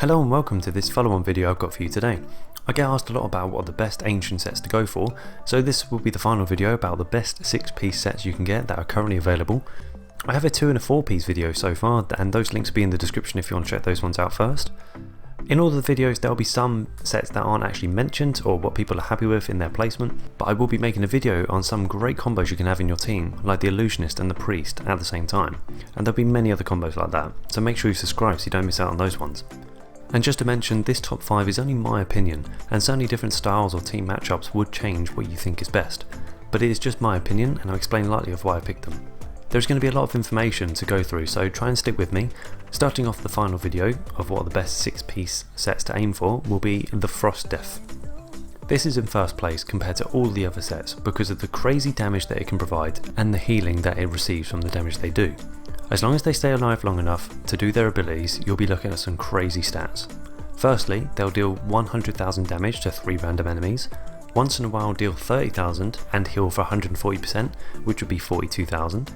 Hello and welcome to this follow-on video I've got for you today. I get asked a lot about what are the best ancient sets to go for, so this will be the final video about the best 6-piece sets you can get that are currently available. I have a 2 and a 4-piece video so far, and those links will be in the description if you want to check those ones out first. In all the videos there will be some sets that aren't actually mentioned or what people are happy with in their placement, but I will be making a video on some great combos you can have in your team, like the Illusionist and the Priest at the same time, and there'll be many other combos like that, so make sure you subscribe so you don't miss out on those ones. And just to mention, this top 5 is only my opinion, and certainly different styles or team matchups would change what you think is best, but it is just my opinion and I'll explain lightly of why I picked them. There's going to be a lot of information to go through, so try and stick with me. Starting off the final video of what are the best 6-piece sets to aim for will be the Frost Death. This is in first place compared to all the other sets because of the crazy damage that it can provide and the healing that it receives from the damage they do. As long as they stay alive long enough to do their abilities, you'll be looking at some crazy stats. Firstly, they'll deal 100,000 damage to 3 random enemies, once in a while deal 30,000 and heal for 140%, which would be 42,000.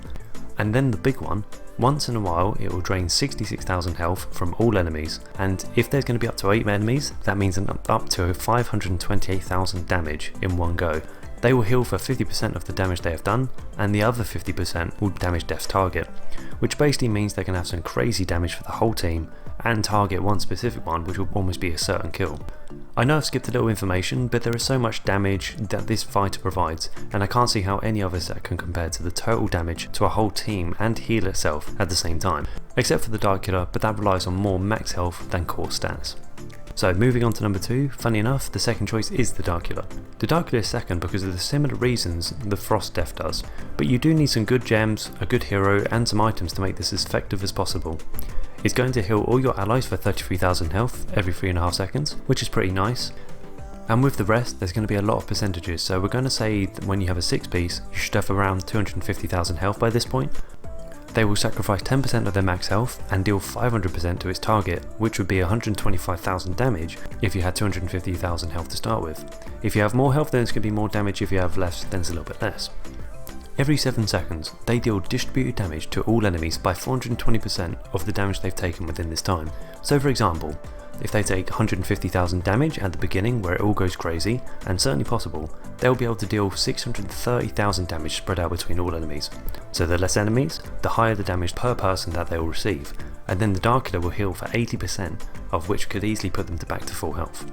And then the big one, once in a while it will drain 66,000 health from all enemies, and if there's going to be up to 8 enemies, that means up to 528,000 damage in one go. They will heal for 50% of the damage they have done, and the other 50% will damage Death's target, which basically means they can have some crazy damage for the whole team and target one specific one, which will almost be a certain kill. I know I've skipped a little information, but there is so much damage that this fighter provides, and I can't see how any other set can compare to the total damage to a whole team and heal itself at the same time, except for the Darkula, but that relies on more max health than core stats. So moving on to number 2, funny enough, the second choice is the Darkula. The Darkula is second because of the similar reasons the Frost Death does, but you do need some good gems, a good hero and some items to make this as effective as possible. It's going to heal all your allies for 33,000 health every 3.5 seconds, which is pretty nice. And with the rest there's going to be a lot of percentages, so we're going to say that when you have a 6-piece you should have around 250,000 health by this point. They will sacrifice 10% of their max health and deal 500% to its target, which would be 125,000 damage if you had 250,000 health to start with. If you have more health then it's going to be more damage, if you have less then it's a little bit less. Every 7 seconds they deal distributed damage to all enemies by 420% of the damage they've taken within this time. So for example, if they take 150,000 damage at the beginning where it all goes crazy, and certainly possible, they'll be able to deal 630,000 damage spread out between all enemies. So the less enemies, the higher the damage per person that they will receive, and then the Darkula will heal for 80%, of which could easily put them back to full health.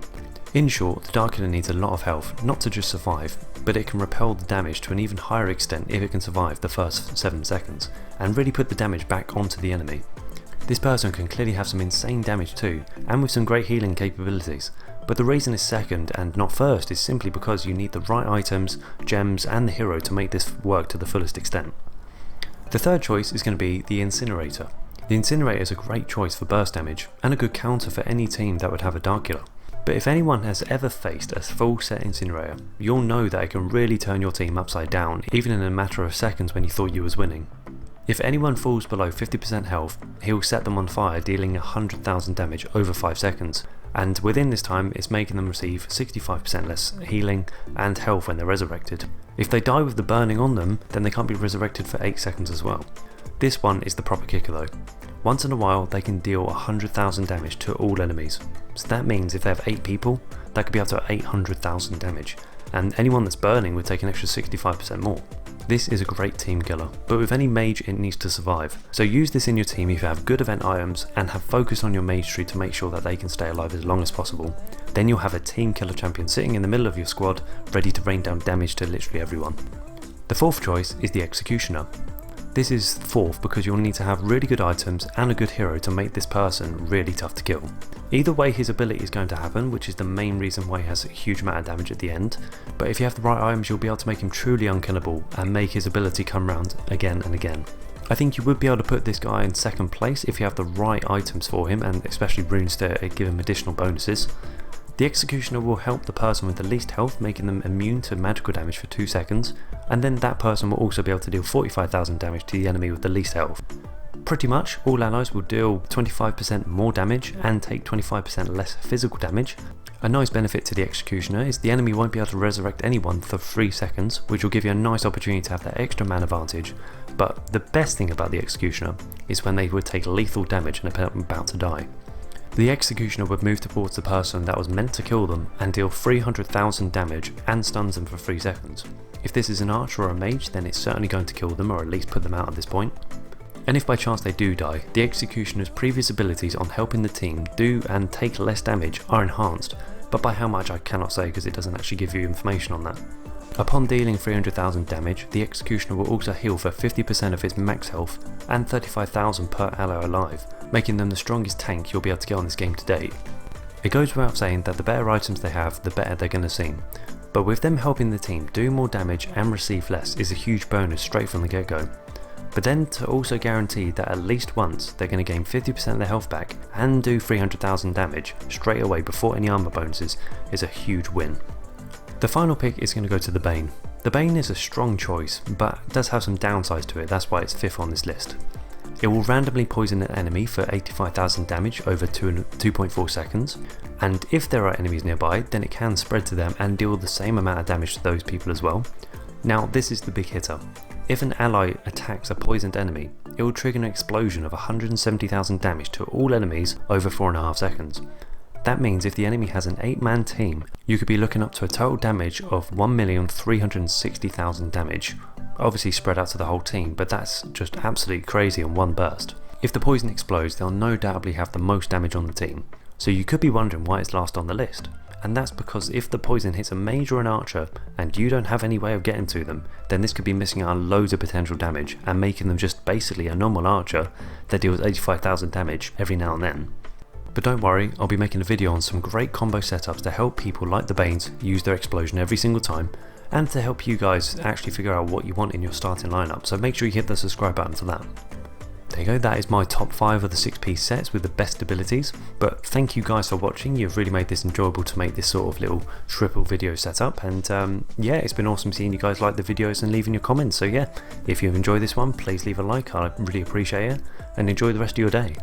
In short, the Darkula needs a lot of health, not to just survive, but it can repel the damage to an even higher extent if it can survive the first 7 seconds, and really put the damage back onto the enemy. This person can clearly have some insane damage too, and with some great healing capabilities, but the reason it's second and not first is simply because you need the right items, gems and the hero to make this work to the fullest extent. The third choice is going to be the Incinerator. The Incinerator is a great choice for burst damage, and a good counter for any team that would have a Darkula. But if anyone has ever faced a full set Incinerator, you'll know that it can really turn your team upside down, even in a matter of seconds when you thought you was winning. If anyone falls below 50% health, he'll set them on fire, dealing 100,000 damage over 5 seconds, and within this time it's making them receive 65% less healing and health when they're resurrected. If they die with the burning on them, then they can't be resurrected for 8 seconds as well. This one is the proper kicker though. Once in a while they can deal 100,000 damage to all enemies, so that means if they have 8 people, that could be up to 800,000 damage, and anyone that's burning would take an extra 65% more. This is a great team killer, but with any mage it needs to survive, so use this in your team if you have good event items and have focus on your mage tree to make sure that they can stay alive as long as possible. Then you'll have a team killer champion sitting in the middle of your squad, ready to rain down damage to literally everyone. The fourth choice is the Executioner. This is fourth because you'll need to have really good items and a good hero to make this person really tough to kill. Either way his ability is going to happen, which is the main reason why he has a huge amount of damage at the end, but if you have the right items you'll be able to make him truly unkillable and make his ability come round again and again. I think you would be able to put this guy in second place if you have the right items for him, and especially runes to give him additional bonuses. The Executioner will help the person with the least health, making them immune to magical damage for 2 seconds, and then that person will also be able to deal 45,000 damage to the enemy with the least health. Pretty much all allies will deal 25% more damage and take 25% less physical damage. A nice benefit to the Executioner is the enemy won't be able to resurrect anyone for 3 seconds, which will give you a nice opportunity to have that extra man advantage, but the best thing about the Executioner is when they would take lethal damage and are about to die. The Executioner would move towards the person that was meant to kill them and deal 300,000 damage and stuns them for 3 seconds. If this is an archer or a mage, then it's certainly going to kill them or at least put them out at this point. And if by chance they do die, the Executioner's previous abilities on helping the team do and take less damage are enhanced, but by how much I cannot say because it doesn't actually give you information on that. Upon dealing 300,000 damage, the Executioner will also heal for 50% of its max health and 35,000 per ally alive, making them the strongest tank you'll be able to get on this game to date. It goes without saying that the better items they have, the better they're going to seem, but with them helping the team do more damage and receive less is a huge bonus straight from the get-go. But then to also guarantee that at least once they're going to gain 50% of their health back and do 300,000 damage straight away before any armor bonuses is a huge win. The final pick is going to go to the Bane. The Bane is a strong choice, but does have some downsides to it, that's why it's 5th on this list. It will randomly poison an enemy for 85,000 damage over 2.4 seconds, and if there are enemies nearby, then it can spread to them and deal the same amount of damage to those people as well. Now this is the big hitter. If an ally attacks a poisoned enemy, it will trigger an explosion of 170,000 damage to all enemies over 4.5 seconds. That means if the enemy has an 8-man team, you could be looking up to a total damage of 1,360,000 damage. Obviously spread out to the whole team, but that's just absolutely crazy on one burst. If the poison explodes, they'll no doubtly have the most damage on the team. So you could be wondering why it's last on the list. And that's because if the poison hits a mage or an archer, and you don't have any way of getting to them, then this could be missing out on loads of potential damage, and making them just basically a normal archer that deals 85,000 damage every now and then. But don't worry, I'll be making a video on some great combo setups to help people like the Banes use their explosion every single time, and to help you guys actually figure out what you want in your starting lineup, so make sure you hit the subscribe button for that. There you go, that is my top 5 of the 6-piece sets with the best abilities, but thank you guys for watching. You've really made this enjoyable to make this sort of little triple video setup, and yeah, it's been awesome seeing you guys like the videos and leaving your comments. So yeah, if you've enjoyed this one, please leave a like, I really appreciate it, and enjoy the rest of your day.